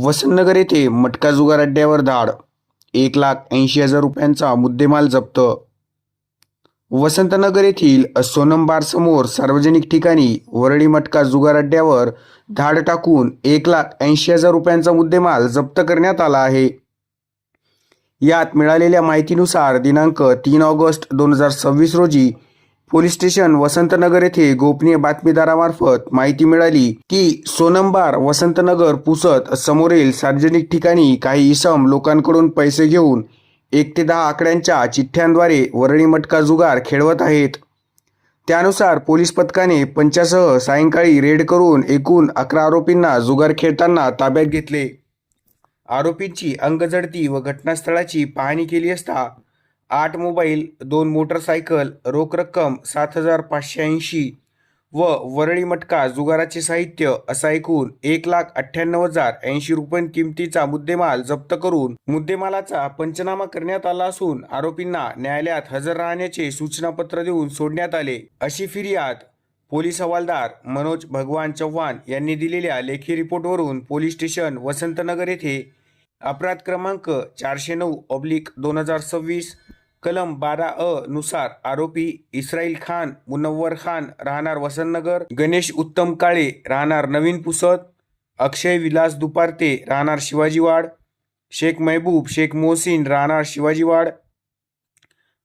वसंतनगर येथे मटका जुगार अड्ड्यावर धाड, 1,80,000 रुपयांचा मुद्देमाल जप्त. वसंतनगर येथील सोनम बार समोर सार्वजनिक ठिकाणी वरळी मटका जुगार अड्ड्यावर धाड टाकून 1,80,000 रुपयांचा मुद्देमाल जप्त करण्यात आला आहे. यात मिळालेल्या माहितीनुसार दिनांक 3 ऑगस्ट 2026 रोजी पोलीस स्टेशन वसंतनगर येथे गोपनीय बातमीदारामार्फत माहिती मिळाली की सोनम बार वसंतनगर पुसद समोरील सार्वजनिक ठिकाणी काही इसम लोकांकडून पैसे घेऊन 1 ते 10 आकड्यांच्या चिठ्ठ्यांद्वारे वरळी मटका जुगार खेळवत आहेत. त्यानुसार पोलीस पथकाने पंचासह सायंकाळी रेड करून एकूण 11 आरोपींना जुगार खेळताना ताब्यात घेतले. आरोपींची अंगझडती व घटनास्थळाची पाहणी केली असता 8 मोबाईल, 2 मोटरसायकल, रोख रक्कम 7,580 व वरळी मटका जुगाराचे साहित्य असा एकूण 1,98,080 रुपये किमतीचा मुद्देमाल जप्त करून मुद्देमालाचा पंचनामा करण्यात आला असून आरोपींना न्यायालयात हजर राहण्याचे सूचनापत्र देऊन सोडण्यात आले, अशी फिर्याद पोलीस हवालदार मनोज भगवान चव्हाण यांनी दिलेल्या लेखी रिपोर्टवरून पोलीस स्टेशन वसंतनगर येथे अपराध क्रमांक 409/2026 कलम 12A नुसार आरोपी इस्राईल खान मुनव्वर खान राहणार वसंतनगर, गणेश उत्तम काळे राहणार नवीन पुसद, अक्षय विलास दुपारते राहणार शिवाजीवाड, शेख महबूब शेख मोहसिन राहणार शिवाजीवाड,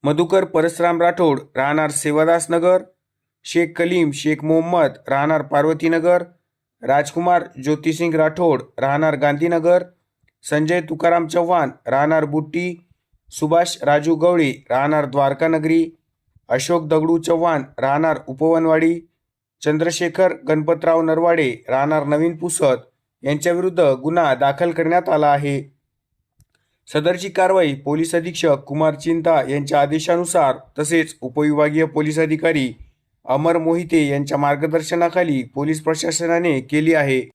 मधुकर परसराम राठोड राहणार सेवादास नगर, शेख कलीम शेख मोहम्मद राहणार पार्वतीनगर, राजकुमार ज्योतिसिंग राठोड राहणार गांधीनगर, संजय तुकाराम चव्हाण राहणार बुट्टी, सुभाष राजू गवळी राहणार द्वारकानगरी, अशोक दगडू चव्हाण राहणार उपवनवाडी, चंद्रशेखर गणपतराव नरवाडे राहणार नवीन पुसद यांच्याविरुद्ध गुन्हा दाखल करण्यात आला आहे. सदरची कारवाई पोलीस अधीक्षक कुमार चिंता यांच्या आदेशानुसार तसेच उपविभागीय पोलीस अधिकारी अमर मोहिते यांच्या मार्गदर्शनाखाली पोलीस प्रशासनाने केली आहे.